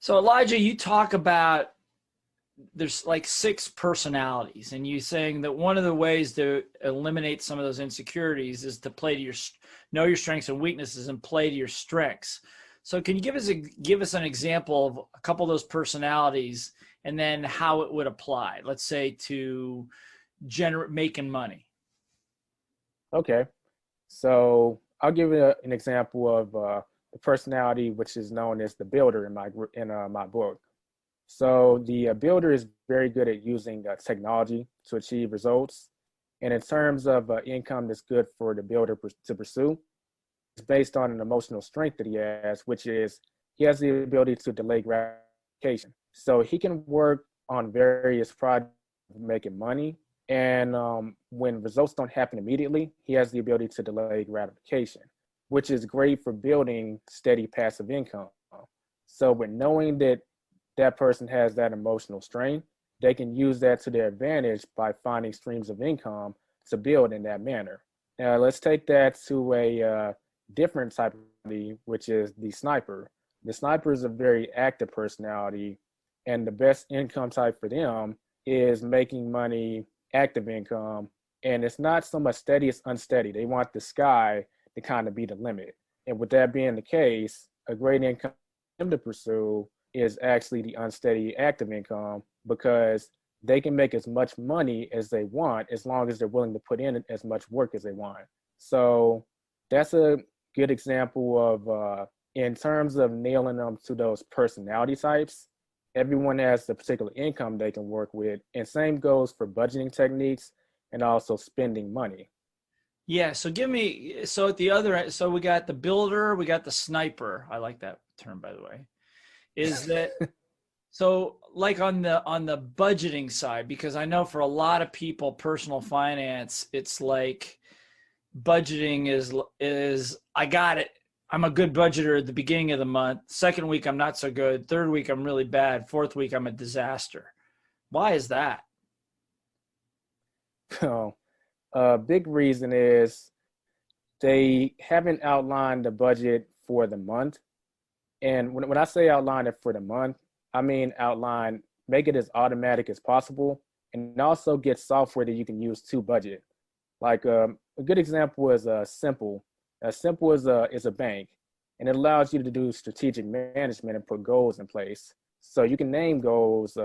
So Elijah, you talk about there's like six personalities, and you saying that one of the ways to eliminate some of those insecurities is to play to your know your strengths and weaknesses and play to your strengths. So can you give us an example of a couple of those personalities and then how it would apply? Let's say to making money. Okay, so I'll give you an example of the personality which is known as the builder in my book. So the builder is very good at using technology to achieve results, and in terms of income that's good for the builder to pursue, it's based on an emotional strength that he has, which is he has the ability to delay gratification. So he can work on various projects making money. And when results don't happen immediately, he has the ability to delay gratification, which is great for building steady passive income. So with knowing that that person has that emotional strain, they can use that to their advantage by finding streams of income to build in that manner. Now let's take that to a different type of personality, which is the sniper. The sniper is a very active personality, and the best income type for them is making money, active income, and it's not so much steady, it's unsteady. They want the sky to kind of be the limit. And with that being the case, a great income for them to pursue is actually the unsteady active income, because they can make as much money as they want as long as they're willing to put in as much work as they want. So that's a good example of, in terms of nailing them to those personality types, everyone has a particular income they can work with. And same goes for budgeting techniques and also spending money. Yeah. So give me, so at the other end, so we got the builder, we got the sniper. I like that term, by the way. Is that so like on the budgeting side, because I know for a lot of people, personal finance, it's like budgeting is I got it. I'm a good budgeter at the beginning of the month. Second week, I'm not so good. Third week, I'm really bad. Fourth week, I'm a disaster. Why is that? So a big reason is they haven't outlined the budget for the month. And when I say outline it for the month, I mean outline, make it as automatic as possible, and also get software that you can use to budget. Like a good example is Simple. Simple is a bank, and it allows you to do strategic management and put goals in place. So you can name goals.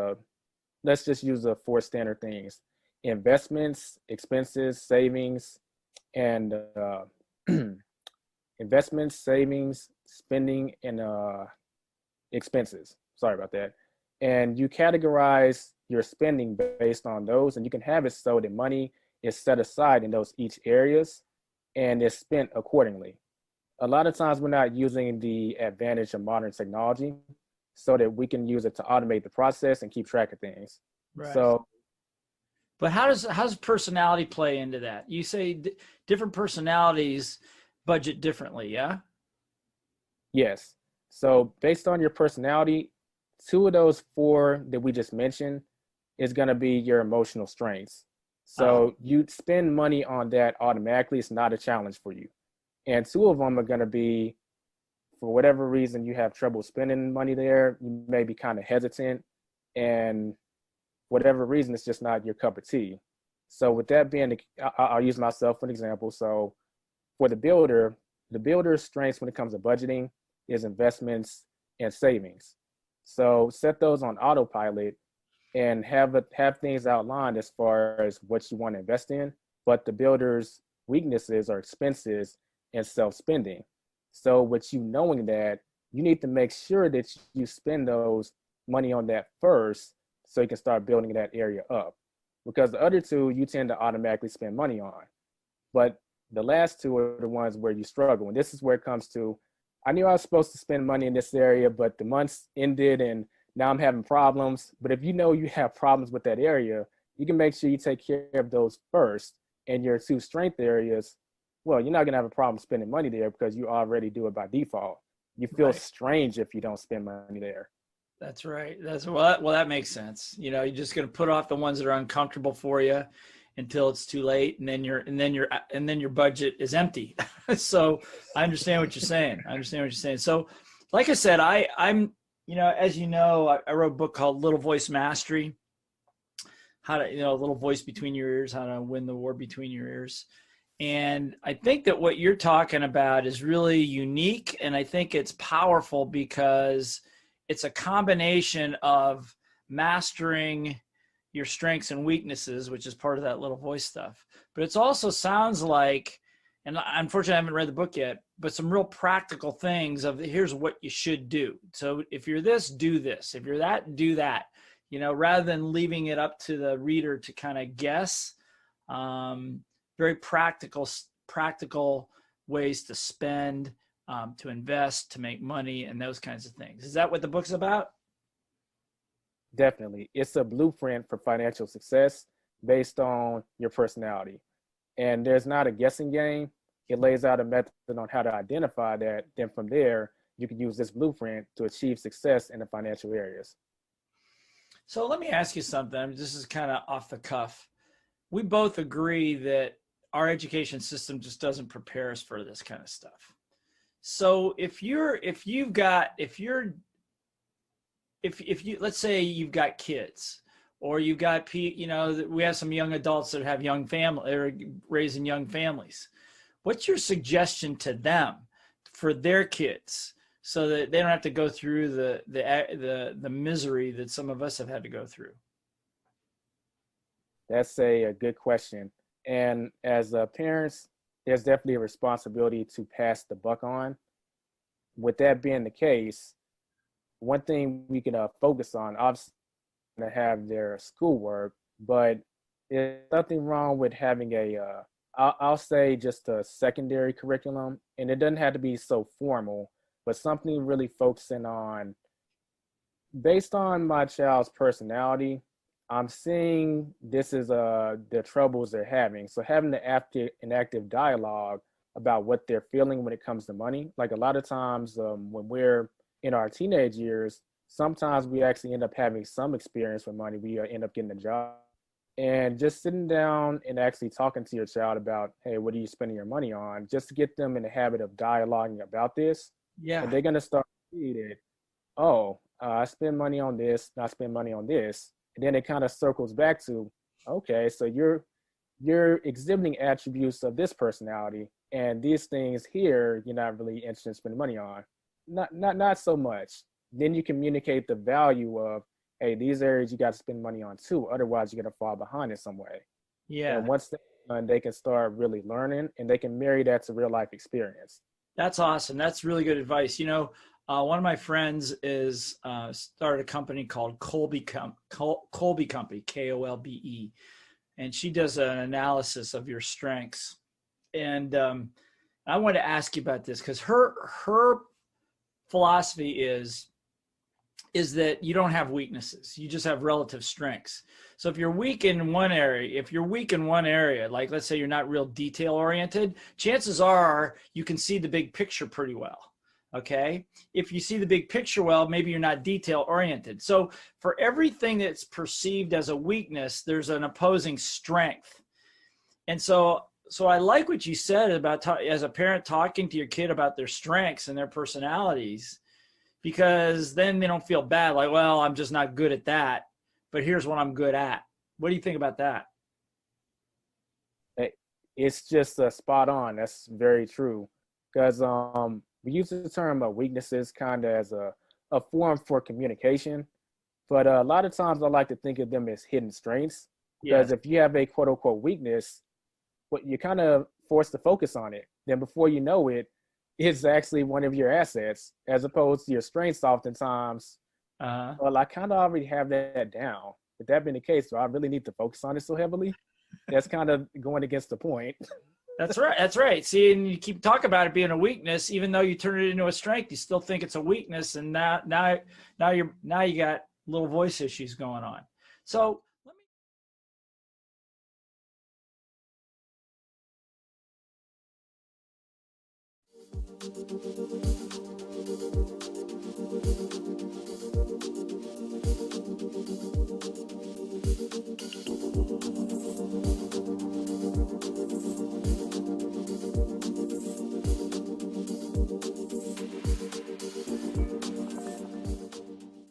Let's just use the four standard things: investments, expenses, savings, and investments, savings, spending, and expenses. Sorry about that. And you categorize your spending based on those, and you can have it so that money is set aside in those each areas and is spent accordingly. A lot of times we're not using the advantage of modern technology so that we can use it to automate the process and keep track of things. Right. So But how does personality play into that? You say different personalities budget differently, yeah? yes. So based on your personality, two of those four that we just mentioned is going to be your emotional strengths. Uh, So you spend money on that automatically. It's not a challenge for you. And two of them are going to be, for whatever reason, you have trouble spending money there. You may be kind of hesitant, and whatever reason, it's just not your cup of tea. So with that being, I'll use myself for an example. So for the builder's strengths when it comes to budgeting is investments and savings. So set those on autopilot and have things outlined as far as what you want to invest in. But the builder's weaknesses are expenses and self-spending. So with you knowing that, you need to make sure that you spend those money on that first so you can start building that area up. Because the other two you tend to automatically spend money on. But the last two are the ones where you struggle. And this is where it comes to, I knew I was supposed to spend money in this area, but the months ended and now I'm having problems. But if you know you have problems with that area, you can make sure you take care of those first. And your two strength areas, well, you're not going to have a problem spending money there because you already do it by default. You feel right. strange if you don't spend money there. That's right. That's well, that makes sense. You know, you're just going to put off the ones that are uncomfortable for you until it's too late, and then your budget is empty. So I understand what you're saying. So, like I said, as you know, I wrote a book called Little Voice Mastery, how to, little voice between your ears, how to win the war between your ears. And I think that what you're talking about is really unique. And I think it's powerful because it's a combination of mastering your strengths and weaknesses, which is part of that little voice stuff. But it also sounds like, and unfortunately I haven't read the book yet, but some real practical things of here's what you should do. So if you're this, do this. If you're that, do that. Rather than leaving it up to the reader to kind of guess. Very practical ways to spend, to invest, to make money, and those kinds of things. Is that what the book's about? Definitely. It's a blueprint for financial success based on your personality. And there's not a guessing game. It lays out a method on how to identify that. Then from there, you can use this blueprint to achieve success in the financial areas. So let me ask you something. This is kind of off the cuff. We both agree that our education system just doesn't prepare us for this kind of stuff. So if you let's say you've got kids, or you've got, we have some young adults that have young family, or raising young families. What's your suggestion to them for their kids so that they don't have to go through the misery that some of us have had to go through? That's a good question. And as parents, there's definitely a responsibility to pass the buck on. With that being the case, one thing we can focus on, obviously, to have their schoolwork, but there's nothing wrong with having I'll say just a secondary curriculum, and it doesn't have to be so formal, but something really focusing on, based on my child's personality, I'm seeing this is the troubles they're having. So having an active dialogue about what they're feeling when it comes to money. Like a lot of times when we're in our teenage years, sometimes we actually end up having some experience with money. We end up getting a job. And just sitting down and actually talking to your child about, hey, what are you spending your money on? Just to get them in the habit of dialoguing about this. Yeah. And they're going to start to see that, oh, I spend money on this, I spend money on this. And then it kind of circles back to, okay, so you're exhibiting attributes of this personality, and these things here you're not really interested in spending money on. Not so much. Then you communicate the value of, hey, these areas you got to spend money on too. Otherwise, you're gonna fall behind in some way. Yeah. And once they can start really learning, and they can marry that to real life experience. That's awesome. That's really good advice. One of my friends is started a company called Colby Company, Kolbe, and she does an analysis of your strengths. And I want to ask you about this because her philosophy is that you don't have weaknesses. You just have relative strengths. So if you're weak in one area, like let's say you're not real detail oriented, chances are you can see the big picture pretty well. Okay. If you see the big picture well, maybe you're not detail oriented. So for everything that's perceived as a weakness, there's an opposing strength. And so I like what you said about as a parent talking to your kid about their strengths and their personalities, because then they don't feel bad. Like, well, I'm just not good at that, but here's what I'm good at. What do you think about that? It's just spot on. That's very true. Because we use the term weaknesses kind of as a form for communication. But a lot of times I like to think of them as hidden strengths. Because if you have a quote unquote weakness, but you're kind of forced to focus on it. Then before you know it, it's actually one of your assets, as opposed to your strengths oftentimes. Well, I kind of already have that down. With that being the case, do I really need to focus on it so heavily? That's kind of going against the point. That's right. That's right. See, and you keep talking about it being a weakness, even though you turn it into a strength, you still think it's a weakness. And now you got little voice issues going on. So let me.